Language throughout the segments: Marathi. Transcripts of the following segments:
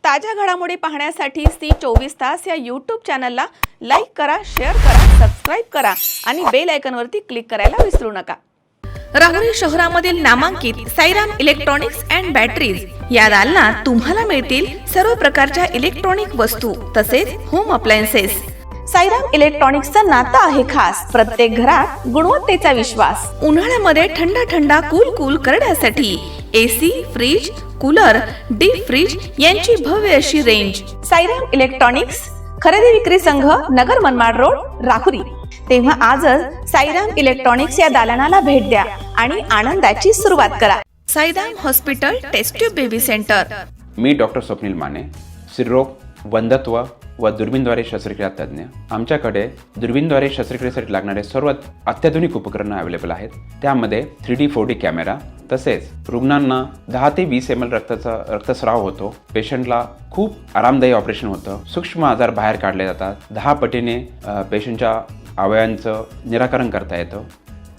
ताज्या घडामोडी पाहण्यासाठी सी24 तास या यूट्यूब चॅनलला लाईक करा, शेअर करा, सबस्क्राईब करा आणि बेल आयकॉनवरती क्लिक करायला विसरू नका। राहुरी शहरामधील नामांकित साईराम इलेक्ट्रॉनिक्स अँड बॅटरीज या दालनात तुम्हाला मिळतील सर्व प्रकारच्या इलेक्ट्रॉनिक वस्तू तसेच होम अप्लायन्सेस। साईराम इलेक्ट्रॉनिक्सचं नातं आहे खास, प्रत्येक घरात गुणवत्तेचा विश्वास। उन्हाळ्यामध्ये थंड कूल करण्यासाठी AC, fridge, cooler, deep fridge यांची भव्य अशी रेंज। साईराम इलेक्ट्रॉनिक्स खरेदी विक्री संघ, नगर मनमाड रोड, राहुरी। तेव्हा आजच साईराम इलेक्ट्रॉनिक्स या दालनाला भेट द्या आणि आनंदाची सुरुवात करा। Sairam hospital test tube baby centre. मी डॉक्टर स्वप्नील माने, स्त्रीरोग, वंध्यत्व व दुर्बीणद्वारे शस्त्रक्रिया तज्ञ। आमच्याकडे दुर्बीणद्वारे शस्त्रक्रियेसाठी लागणारे सर्व अत्याधुनिक उपकरणं अवेलेबल आहेत। त्यामध्ये 3D 4D कॅमेरा, तसेच रुग्णांना 10 ते 20 ml रक्तस्राव होतो। पेशंटला खूप आरामदायी ऑपरेशन होतं। सूक्ष्म आजार बाहेर काढले जातात। 10 पटीने पेशंटच्या अवयवांचं निराकरण करता येतं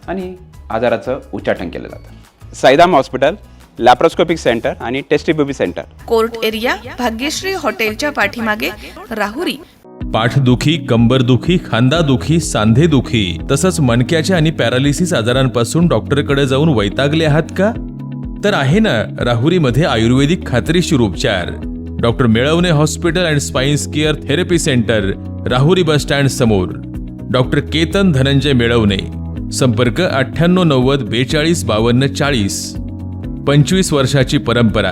आणि आजाराचं उच्चाटन केलं जातं। साईराम हॉस्पिटल, लॅप्रोस्कोपिक सेंटर आणि test baby centre, court area, Bhagyashree हॉटेलच्या पाठीमागे, राहुरी। पाठदुखी, कंबरदुखी, खांदादुखी, सांधेदुखी तसंच मणक्याच्या आणि पॅरालिसिस आजारांपासून डॉक्टरकडे जाऊन वैतागले आहात का? तर आहे ना राहुरीमध्ये आयुर्वेदिक खात्रीशीर उपचार। Doctor Melwane hospital and spine care therapy centre, Rahuri bus stand समोर। डॉक्टर केतन धनंजय मेळवणे, संपर्क 9890 42 52 40। 25 वर्षाची परंपरा,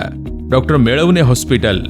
डॉक्टर मेळवणे हॉस्पिटल।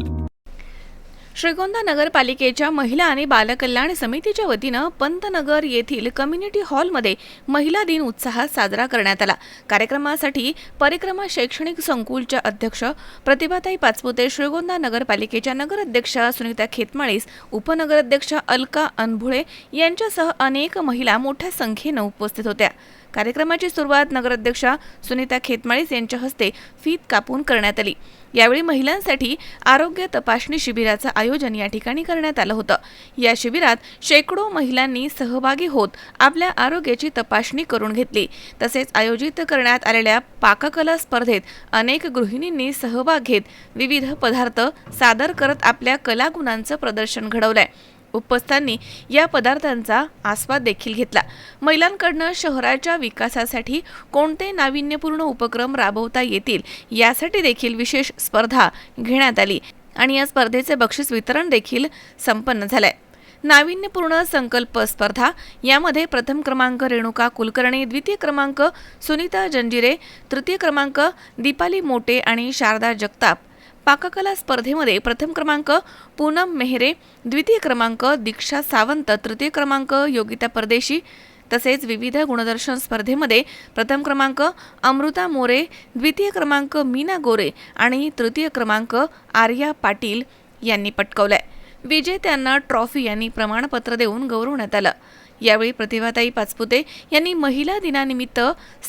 श्रीगोंदा नगरपालिकेच्या महिला आणि बालकल्याण समितीच्या वतीनं पंतनगर येथील कम्युनिटी हॉलमध्ये महिला दिन उत्साहात साजरा करण्यात आला। कार्यक्रमासाठी परिक्रमा शैक्षणिक संकुलच्या अध्यक्ष प्रतिभाताई पाचपुते, श्रीगोंदा नगरपालिकेच्या नगराध्यक्षा सुनीता खेतमाळीस, उपनगराध्यक्षा अलका अनभुळे यांच्यासह अनेक महिला मोठ्या संख्येनं उपस्थित होत्या। कार्यक्रमाची सुरुवात नगराध्यक्षा सुनीता खेतमाळीस यांच्या हस्ते फीत कापून करण्यात आली। यावेळी महिलांसाठी आरोग्य तपासणी शिबिराचं आयोजन या ठिकाणी करण्यात आलं होतं। या शिबिरात शेकडो महिलांनी सहभागी होत आपल्या आरोग्याची तपासणी करून घेतली। तसेच आयोजित करण्यात आलेल्या पाककला स्पर्धेत अनेक गृहिणींनी सहभाग घेत विविध पदार्थ सादर करत आपल्या कलागुणांचं प्रदर्शन घडवलंय। उपस्थितांनी या पदार्थांचा आस्वाद देखील घेतला। महिलांकडून शहराच्या विकासासाठी कोणते नाविन्यपूर्ण उपक्रम राबवता येतील यासाठी देखील विशेष स्पर्धा घेण्यात आली आणि या स्पर्धेचे बक्षीस वितरण देखील संपन्न झाले। नाविन्यपूर्ण संकल्प स्पर्धा यामध्ये प्रथम क्रमांक रेणुका कुलकर्णी, द्वितीय क्रमांक सुनीता जंजिरे, तृतीय क्रमांक दीपाली मोटे आणि शारदा जगताप। पाककला स्पर्धेमध्ये प्रथम क्रमांक पूनम मेहरे, द्वितीय क्रमांक दीक्षा सावंत, तृतीय क्रमांक योगिता परदेशी। तसेच विविध गुणदर्शन स्पर्धेमध्ये प्रथम क्रमांक अमृता मोरे, द्वितीय क्रमांक मीना गोरे आणि तृतीय क्रमांक आर्या पाटील यांनी पटकावलाय। विजेत्यांना ट्रॉफी आणि प्रमाणपत्र देऊन गौरवण्यात आलं। यावेळी प्रतिभाताई पाचपुते यांनी महिला दिनानिमित्त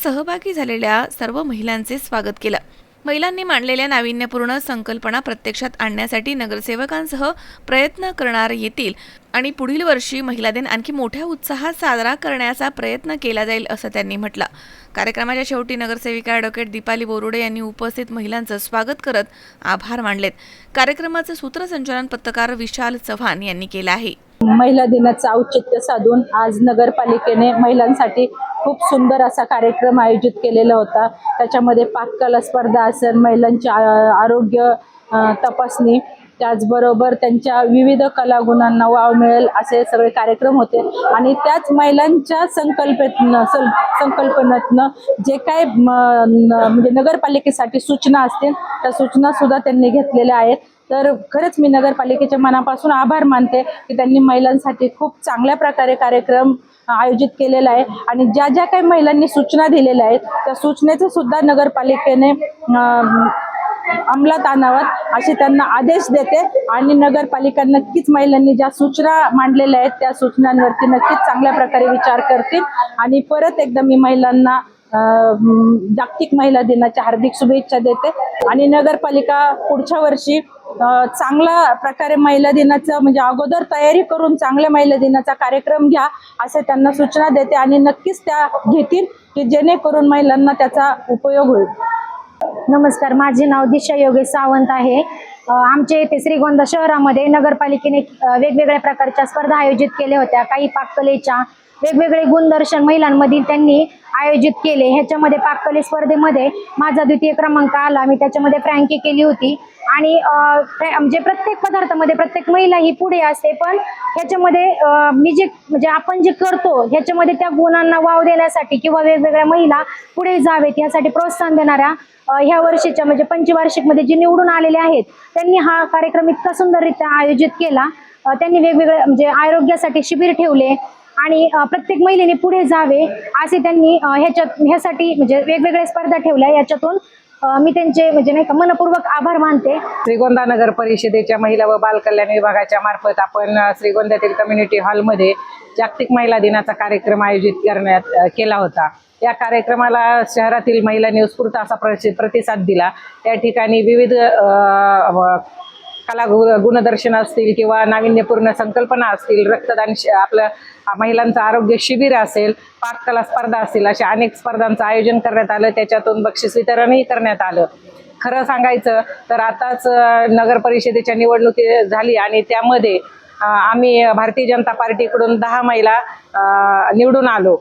सहभागी झालेल्या सर्व महिलांचे स्वागत केलं। महिलांनी मांडलेल्या नाविन्यपूर्ण संकल्पना प्रत्यक्षात आणण्यासाठी नगरसेवकांसह प्रयत्न करणार येतील आणि पुढील वर्षी महिला दिन आणखी मोठ्या उत्साहात साजरा करण्याचा प्रयत्न केला जाईल असं त्यांनी म्हटलं। कार्यक्रमाच्या शेवटी नगरसेविका ॲडव्होकेट दीपाली बोरुडे यांनी उपस्थित महिलांचं स्वागत करत आभार मानलेत। कार्यक्रमाचं सूत्रसंचालन पत्रकार विशाल चव्हाण यांनी केलं आहे। महिला दिनाचं औचित्य साधून आज नगरपालिकेने महिलांसाठी खूप सुंदर असा कार्यक्रम आयोजित केलेला होता। त्याच्यामध्ये पाककला स्पर्धा असेल, महिलांचे आरोग्य तपासणी, त्याचबरोबर त्यांच्या विविध कलागुणांना वाव मिळेल असे सगळे कार्यक्रम होते आणि त्याच महिलांच्या संकल्पनेतनं जे काय म्हणजे नगरपालिकेसाठी सूचना असतील त्या सूचना सुद्धा त्यांनी घेतलेल्या आहेत। तर खरंच मी नगरपालिकेच्या मनापासून आभार मानते की त्यांनी महिलांसाठी खूप चांगल्या प्रकारे कार्यक्रम आयोजित केलेला आहे आणि ज्या ज्या काही महिलांनी सूचना दिलेल्या आहेत त्या सूचनेचं सुद्धा नगरपालिकेने अंमलात आणाव्यात असे त्यांना आदेश देते आणि नगरपालिका नक्कीच महिलांनी ज्या सूचना मांडलेल्या आहेत त्या सूचनांवरती नक्कीच चांगल्या प्रकारे विचार करतील आणि परत एकदा मी महिलांना जागतिक महिला दिनाच्या हार्दिक शुभेच्छा देते आणि नगरपालिका पुढच्या वर्षी चांगल्या प्रकारे महिला दिनाचं म्हणजे अगोदर तयारी करून चांगल्या महिला दिनाचा कार्यक्रम घ्या असे त्यांना सूचना देते आणि नक्कीच त्या घेतील की जेणेकरून महिलांना त्याचा उपयोग होईल। नमस्कार, माझे नाव दिशा योगेश सावंत आहे। आमच्या येथे श्रीगोंदा शहरामध्ये नगरपालिकेने वेगवेगळ्या प्रकारच्या स्पर्धा आयोजित केल्या होत्या. काही पाककलेच्या वेगवेगळे गुणदर्शन महिलांमधील त्यांनी आयोजित केले. ह्याच्यामध्ये पाककले स्पर्धेमध्ये माझा द्वितीय क्रमांक आला. मी त्याच्यामध्ये फ्रँकी केली होती आणि म्हणजे प्रत्येक पदार्थामध्ये प्रत्येक महिला ही पुढे असते, पण ह्याच्यामध्ये मी जे म्हणजे आपण जे करतो ह्याच्यामध्ये त्या गुणांना वाव देण्यासाठी किंवा वेगवेगळ्या महिला पुढे जावेत यासाठी प्रोत्साहन देणाऱ्या ह्या वर्षीच्या म्हणजे पंचवार्षिकमध्ये जे निवडून आलेले आहेत त्यांनी हा कार्यक्रम इतका सुंदररित्या आयोजित केला. त्यांनी वेगवेगळे म्हणजे आरोग्यासाठी शिबिर ठेवले आणि प्रत्येक महिलेने पुढे जावे असे त्यांनी ह्यासाठी म्हणजे वेगवेगळ्या स्पर्धा ठेवल्या. याच्यातून मी त्यांचे म्हणजे नाही का मनपूर्वक आभार मानते. श्रीगोंदा नगर परिषदेच्या महिला व बालकल्याण विभागाच्या मार्फत आपण श्रीगोंद्यातील कम्युनिटी हॉलमध्ये जागतिक महिला दिनाचा कार्यक्रम आयोजित करण्यात केला होता. या कार्यक्रमाला शहरातील महिलांनी उत्स्फूर्त असा प्रतिसाद दिला. त्या ठिकाणी विविध कला गुणदर्शन असतील किंवा नाविन्यपूर्ण संकल्पना असतील, रक्तदान आपलं महिलांचं आरोग्य शिबिर असेल, पाककला स्पर्धा असतील, अशा अनेक स्पर्धांचं आयोजन करण्यात आलं. त्याच्यातून बक्षीस वितरणही करण्यात आलं. खरं सांगायचं तर आताच नगर परिषदेच्या निवडणुकी झाली आणि त्यामध्ये आम्ही भारतीय जनता पार्टीकडून 10 महिला निवडून आलो.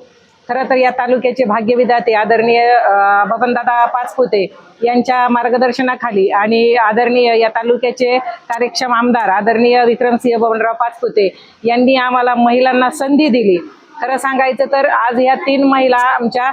खरं तर या तालुक्याचे भाग्यविधाते आदरणीय बबनदादा पाचपुते यांच्या मार्गदर्शनाखाली आणि आदरणीय या तालुक्याचे कार्यक्षम आमदार आदरणीय विक्रमसिंह बबनराव पाचपुते यांनी आम्हाला महिलांना संधी दिली. खरं सांगायचं तर आज ह्या 3 महिला आमच्या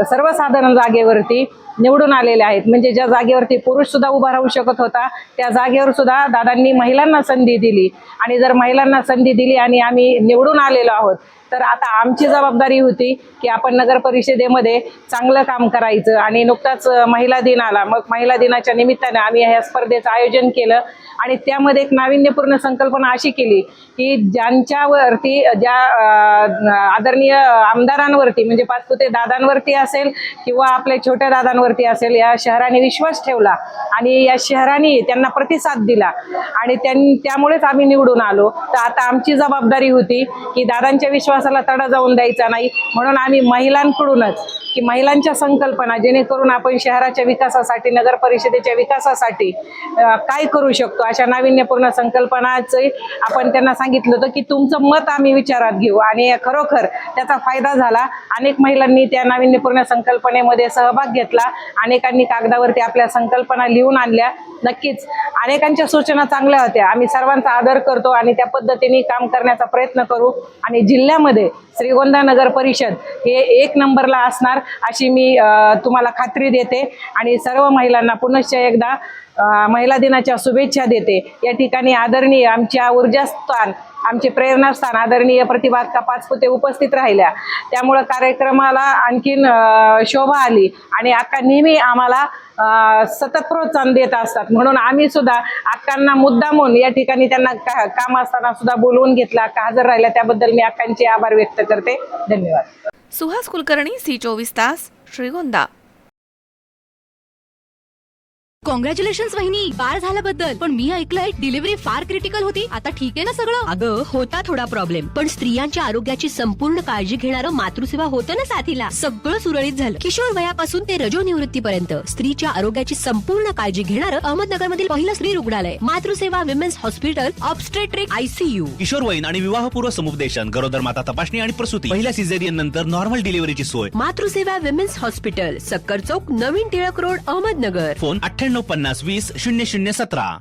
सर्वसाधारण जागेवरती निवडून आलेल्या आहेत. म्हणजे ज्या जागेवरती पुरुष सुद्धा उभा राहू शकत होता त्या जागेवर सुद्धा दादांनी महिलांना संधी दिली. आणि जर महिलांना संधी दिली आणि आम्ही निवडून आलेलो आहोत तर आता आमची जबाबदारी होती की आपण नगर परिषदेमध्ये चांगलं काम करायचं. आणि नुकताच महिला दिन आला, मग महिला दिनाच्या निमित्तानं आम्ही ह्या स्पर्धेचं आयोजन केलं आणि त्यामध्ये एक नाविन्यपूर्ण संकल्पना अशी केली की ज्यांच्यावरती ज्या आदरणीय आमदारांवरती म्हणजे पाचपुते दादांवरती असेल किंवा आपल्या छोट्या दादांवरती असेल, या शहराने विश्वास ठेवला आणि या शहराने त्यांना प्रतिसाद दिला आणि त्यामुळेच आम्ही निवडून आलो. तर आता आमची जबाबदारी होती की दादांच्या विश्वासाला तडा जाऊन द्यायचा नाही, म्हणून आम्ही महिलांकडूनच की महिलांच्या संकल्पना जेणेकरून आपण शहराच्या विकासासाठी नगर परिषदेच्या विकासासाठी काय करू शकतो अशा नाविन्यपूर्ण संकल्पनाचे आपण त्यांना सांगितलं होतं की तुमचं मत आम्ही विचारात घेऊ. आणि खरोखर त्याचा फायदा झाला. अनेक महिलांनी त्या नाविन्यपूर्ण संकल्पनेमध्ये सहभाग घेतला. अनेकांनी कागदावरती आपल्या संकल्पना लिहून आणल्या. नक्कीच अनेकांच्या सूचना चांगल्या होत्या. आम्ही सर्वांचा आदर करतो आणि त्या पद्धतीने काम करण्याचा प्रयत्न करू आणि जिल्ह्यामध्ये श्रीगोंदा नगर परिषद हे 1 नंबरला असणार अशी मी तुम्हाला खात्री देते. आणि सर्व महिलांना पुनश्च एकदा महिला दिनाच्या शुभेच्छा देते. या ठिकाणी आदरणीय आमच्या ऊर्जास्थान आमचे प्रेरणास्थान आदरणीय प्रतिभा पाचपुते उपस्थित राहिल्या. त्यामुळं कार्यक्रमाला आणखीन शोभा आली आणि अक्का नेहमी आम्हाला सतत प्रोत्साहन देत असतात. म्हणून आम्ही सुद्धा अक्कांना मुद्दामून या ठिकाणी त्यांना काम असताना सुद्धा बोलवून घेतला. अक्का हजर राहिल्या त्याबद्दल मी अक्कांचे आभार व्यक्त करते. धन्यवाद. सुहास कुलकर्णी, C24 तास, श्रीगोंदा. कॉंग्रॅच्युलेशन्स वहिनी, बाळ झाल्याबद्दल. पण मी ऐकलंय डिलिव्हरी फार क्रिटिकल होती. आता ठीक आहे ना सगळं? अगं होता थोडा प्रॉब्लेम, पण स्त्रियांच्या आरोग्याची संपूर्ण काळजी घेणारं मातृसेवा होतं ना साथीला. सगळं सुरळीत झालं. किशोर वयापासून ते रजोनिवृत्तीपर्यंत स्त्रीच्या आरोग्याची संपूर्ण काळजी घेणारं अहमदनगरमधील पहिलं स्त्री रुग्णालय Matruseva women's hospital, obstetric ICU. किशोरवयीन आणि विवाहपूर्व समुपदेशन, गरोदर माता तपासणी आणि प्रसूती, पहिल्या सिझेरियन नंतर नॉर्मल डिलिव्हरीची सोय. मातृसेवा विमेन्स हॉस्पिटल, सक्कर चौक, नवीन टिळक रोड, अहमदनगर. फोन 9850 20 0017.